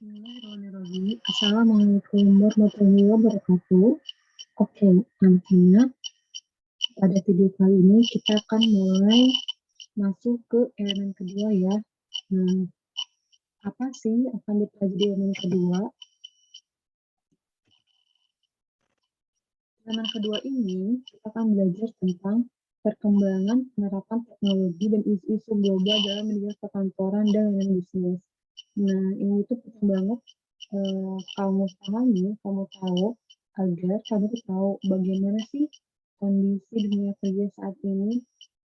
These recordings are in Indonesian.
Bismillahirrahmanirrahim. Assalamualaikum warahmatullahi wabarakatuh. Oke, anak-anak, pada video kali ini kita akan mulai masuk ke elemen kedua ya. Nah, apa sih akan dipelajari di elemen kedua? Elemen kedua ini kita akan belajar tentang perkembangan penerapan teknologi dan isu-isu global dalam dunia perkantoran dan bisnis. Nah, ini tuh penting banget kamu pahami, kamu tahu, agar kamu tahu bagaimana sih kondisi dunia kerja saat ini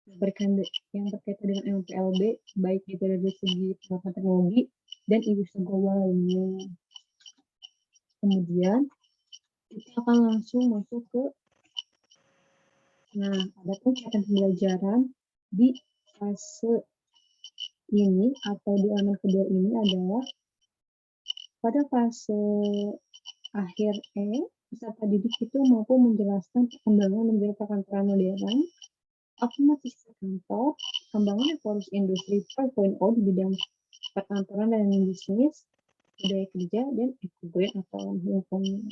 yang berkaitan dengan MPLB, baik itu dari segi penerapan teknologi dan isu global lainnya. Kemudian kita akan langsung masuk ke ada catatan pembelajaran di fase ini atau di elemen kedua ini adalah pada fase akhir peserta didik itu mampu menjelaskan perkembangan menjadi perkantoran modern, otomatisasi kantor, perkembangan evolusi industri 4.0 di bidang perkantoran dan bisnis, budaya kerja, dan ekonomi atau lingkungan.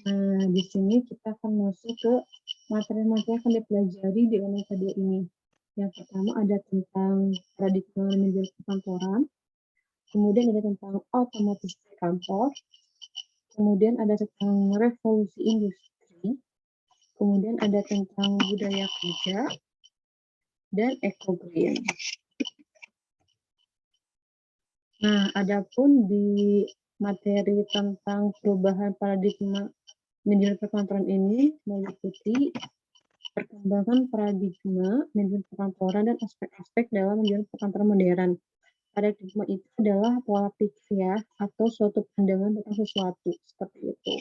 Nah, di sini kita akan masuk ke materi-materi yang akan dipelajari di elemen kedua ini. Yang pertama ada tentang paradigma manajemen perkantoran, kemudian ada tentang otomatisasi kantor, kemudian ada tentang revolusi industri, kemudian ada tentang budaya kerja, dan eco-green. Nah, adapun di materi tentang perubahan paradigma manajemen perkantoran ini meliputi perkembangan paradigma manajemen perkantoran dan aspek-aspek dalam manajemen perkantoran modern. Paradigma itu adalah pola pikir ya, atau suatu pandangan tentang sesuatu, seperti itu.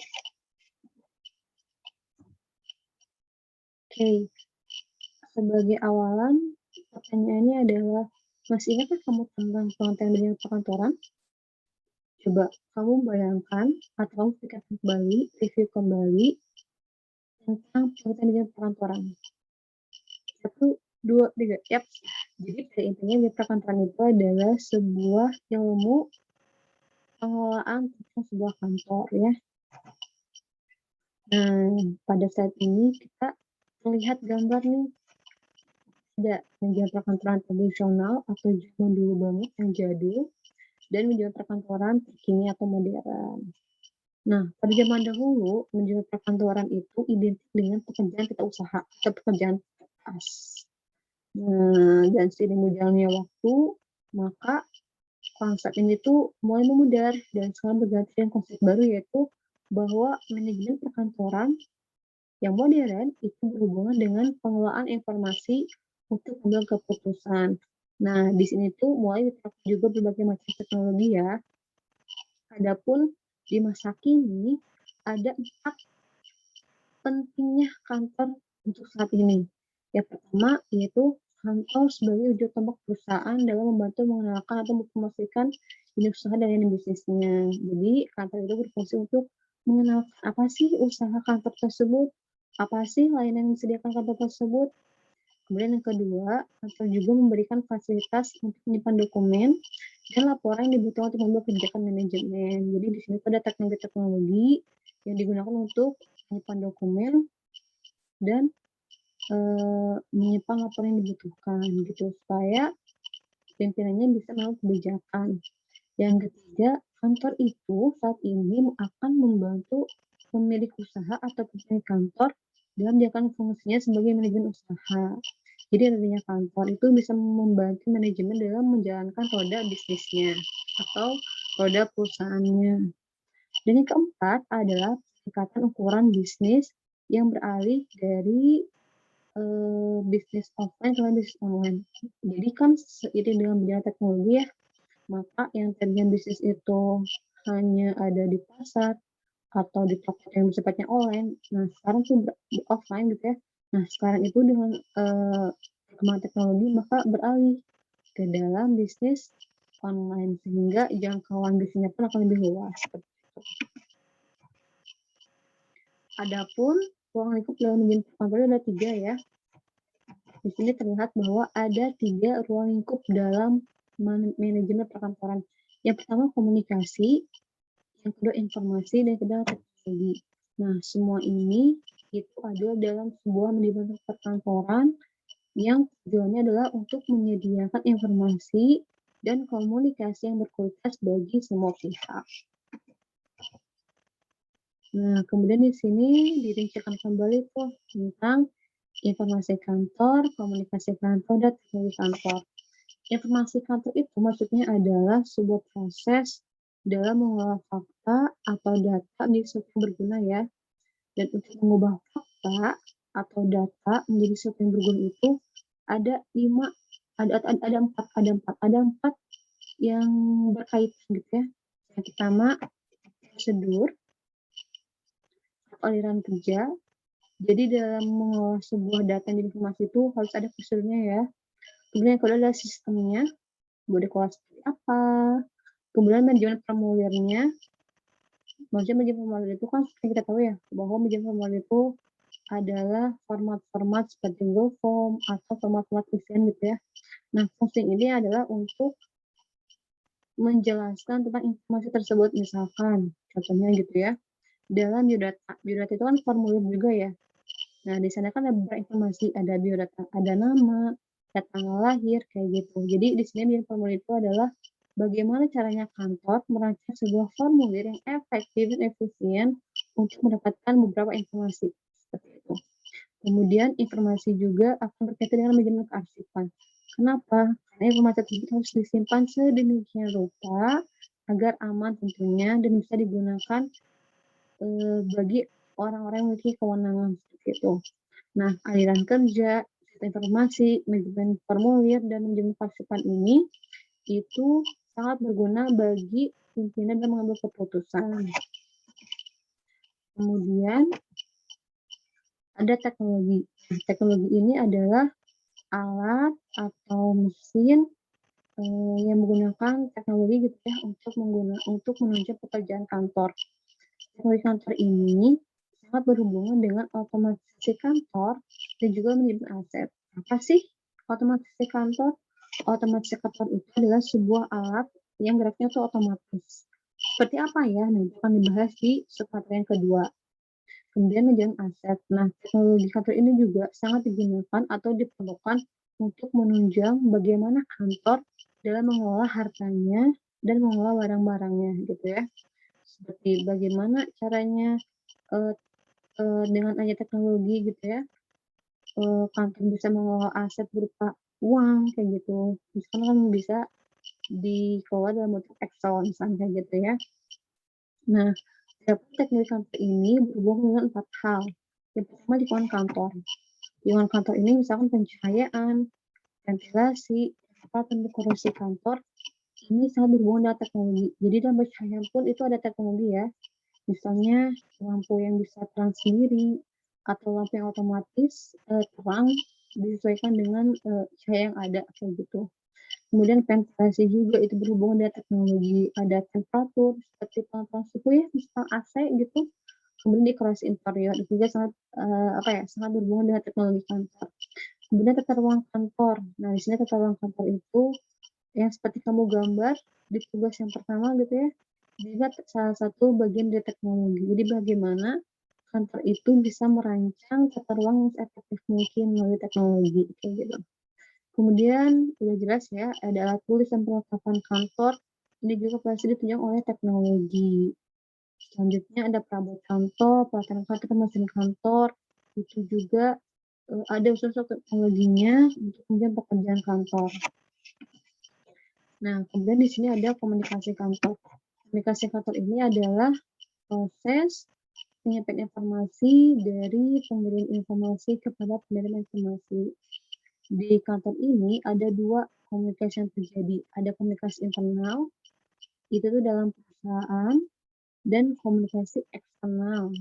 Oke, sebagai awalan, pertanyaannya adalah, masih ingatkah kamu tentang pengertian manajemen perkantoran? Coba kamu bayangkan atau kamu pikirkan kembali, review kembali tentang pengertian manajemen perkantoran. 1, 2, 3. Yap. Jadi pada intinya perkantoran itu adalah sebuah ilmu pengelolaan tentang sebuah kantor ya. Nah, pada saat ini kita melihat gambar nih, ada manajemen perkantoran tradisional atau zaman dulu banget yang jadul, dan manajemen perkantoran terkini atau modern. Nah, pada zaman dahulu, manajemen perkantoran itu identik dengan pekerjaan kita usaha atau pekerjaan keras. Nah, dan seiring berjalannya waktu, maka konsep ini tuh mulai memudar dan sekarang berganti dengan konsep baru, yaitu bahwa manajemen perkantoran yang modern itu berhubungan dengan pengelolaan informasi untuk mengambil keputusan. Nah, di sini tuh mulai diterapkan juga berbagai macam teknologi ya. Adapun di masa kini ada 4 pentingnya kantor untuk saat ini. Yang pertama yaitu kantor sebagai ujung tombak perusahaan dalam membantu mengenalkan atau mempromosikan unit usaha dan unit bisnisnya. Jadi kantor itu berfungsi untuk mengenalkan apa sih usaha kantor tersebut, apa sih layanan yang disediakan kantor tersebut. Kemudian yang kedua, kantor juga memberikan fasilitas untuk menyimpan dokumen dan laporan yang dibutuhkan untuk membuat kebijakan manajemen. Jadi di sini ada teknologi-teknologi yang digunakan untuk menyimpan dokumen dan menyimpan laporan yang dibutuhkan gitu supaya pimpinannya bisa melakukan kebijakan. Yang ketiga, kantor itu saat ini akan membantu pemilik usaha atau pemilik kantor dalam menjalankan fungsinya sebagai manajemen usaha. Jadi adanya kantor itu bisa membantu manajemen dalam menjalankan roda bisnisnya atau roda perusahaannya. Dan yang keempat adalah peningkatan ukuran bisnis yang beralih dari bisnis offline ke bisnis online. Jadi kan seiring dengan berjalan teknologi ya, maka yang tadinya bisnis itu hanya ada di pasar atau di toko yang sifatnya online, nah sekarang tuh offline gitu ya. Nah sekarang itu dengan perkembangan teknologi maka beralih ke dalam bisnis online sehingga jangkauan bisnisnya pun akan lebih luas. Adapun ruang lingkup dalam manajemen perkantoran ada 3 ya. Di sini terlihat bahwa ada 3 ruang lingkup dalam manajemen perkantoran. Yang pertama komunikasi, yang kedua informasi, dan kedua teknologi. Nah, semua ini itu ada dalam sebuah manajemen perkantoran yang tujuannya adalah untuk menyediakan informasi dan komunikasi yang berkualitas bagi semua pihak. Nah, kemudian di sini dirincikan kembali tuh tentang informasi kantor, komunikasi kantor, dan teknologi kantor. Informasi kantor itu maksudnya adalah sebuah proses dalam mengolah fakta atau data menjadi sesuatu yang berguna ya. Dan untuk mengubah fakta atau data menjadi sesuatu yang berguna itu ada empat yang berkaitan gitu ya. Yang pertama prosedur atau aliran kerja. Jadi dalam mengolah sebuah data dan informasi itu harus ada prosedurnya ya. Kemudian yang kedua adalah sistemnya, boleh diolah seperti apa. Kemudian manajemen formulirnya, maksudnya manajemen formulir itu kan seperti kita tahu ya, bahwa manajemen formulir itu adalah format-format seperti Google Form atau format-format isian gitu ya. Nah, fungsi ini adalah untuk menjelaskan tentang informasi tersebut, misalkan contohnya gitu ya, dalam biodata. Biodata itu kan formulir juga ya. Nah, di sana kan ada beberapa informasi, ada biodata, ada nama, ada tanggal lahir, kayak gitu. Jadi di sini di formulir itu adalah bagaimana caranya kantor merancang sebuah formulir yang efektif dan efisien untuk mendapatkan beberapa informasi seperti itu. Kemudian informasi juga akan berkaitan dengan manajemen kearsipan. Kenapa? Karena informasi tersebut harus disimpan sedemikian rupa agar aman tentunya dan bisa digunakan bagi orang-orang yang memiliki kewenangan seperti itu. Nah, aliran kerja, informasi, manajemen formulir, dan manajemen kearsipan ini itu sangat berguna bagi pimpinan dalam mengambil keputusan. Kemudian ada teknologi. Teknologi ini adalah alat atau mesin yang menggunakan teknologi gitu ya untuk menunjang pekerjaan kantor. Teknologi kantor ini sangat berhubungan dengan otomatisasi kantor dan juga manajemen aset. Apa sih otomatisasi kantor? Otomatisasi kantor itu adalah sebuah alat yang geraknya itu otomatis. Seperti apa ya? Nah, itu akan dibahas di submateri yang kedua. Kemudian manajemen aset. Nah, teknologi kantor ini juga sangat digunakan atau diperlukan untuk menunjang bagaimana kantor dalam mengelola hartanya dan mengelola barang-barangnya gitu ya. Seperti bagaimana caranya dengan adanya teknologi gitu ya, kantor bisa mengelola aset berupa uang kayak gitu. Misalkan kan bisa dikelola dalam bentuk Excel misalnya kayak gitu ya. Nah, teknologi kantor ini berhubungan dengan 4 hal. Yang pertama lingkungan kantor. Lingkungan kantor ini misalkan pencahayaan, ventilasi, tempat dekorasi kantor ini sangat berhubungan dengan teknologi. Jadi dalam pencahayaan pun itu ada teknologi ya. Misalnya lampu yang bisa terang sendiri atau lampu yang otomatis terang disesuaikan dengan cahaya yang ada kayak gitu. Kemudian ventilasi juga itu berhubungan dengan teknologi, ada temperatur seperti pengaturan suhu ya, misal AC gitu. Kemudian dekorasi interior itu juga sangat sangat berhubungan dengan teknologi kantor. Kemudian tata ruang kantor. Nah, di sini tata ruang kantor itu yang seperti kamu gambar di tugas yang pertama gitu ya, juga salah satu bagian dari teknologi. Jadi bagaimana kantor itu bisa merancang tata ruang yang seefektif mungkin melalui teknologi kayak gitu. Kemudian udah jelas ya, ada alat tulis dan perlengkapan kantor, ini juga pasti ditunjang oleh teknologi. Selanjutnya ada perabot kantor, peralatan kantor, mesin kantor, itu juga ada unsur-unsur teknologinya untuk kemudian pekerjaan kantor. Nah, kemudian di sini ada komunikasi kantor. Komunikasi kantor ini adalah proses penyampaian informasi dari pemberian informasi kepada penerima informasi. Di kantor ini ada 2 komunikasi yang terjadi. Ada komunikasi internal, itu tuh dalam perusahaan, dan komunikasi eksternal,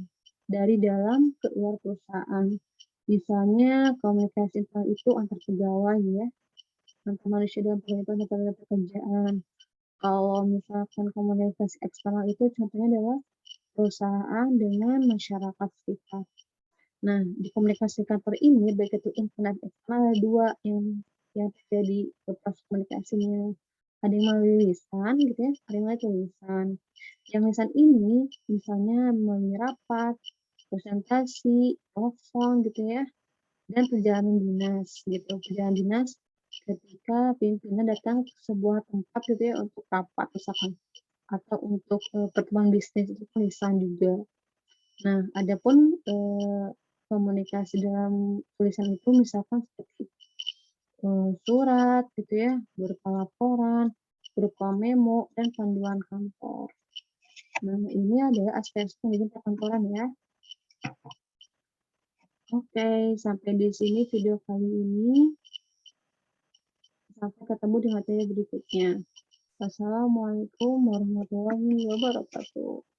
dari dalam ke luar perusahaan. Misalnya komunikasi internal itu antar pegawai ya, antar manusia dalam pekerjaan. Kalau misalkan komunikasi eksternal itu contohnya adalah perusahaan dengan masyarakat sekitar. Nah, di komunikasi kantor ini, baik itu internal dan eksternal, ada 2 yang terjadi proses komunikasinya. ada yang melalui lisan gitu ya, ada yang melalui tulisan. Yang lisan ini misalnya melalui rapat, presentasi, telepon gitu ya, dan perjalanan dinas gitu. Perjalanan dinas ketika pimpinan datang ke sebuah tempat gitu ya untuk rapat misalkan atau untuk, pertemuan bisnis itu kan lisan juga. Nah, adapun, komunikasi dalam tulisan itu misalkan seperti, surat gitu ya, berupa laporan, berupa memo, dan panduan kantor. Nah, ini adalah aspek-aspek kegiatan perkantoran ya. Oke, sampai di sini video kali ini. Sampai ketemu di materi berikutnya. Wassalamualaikum warahmatullahi wabarakatuh.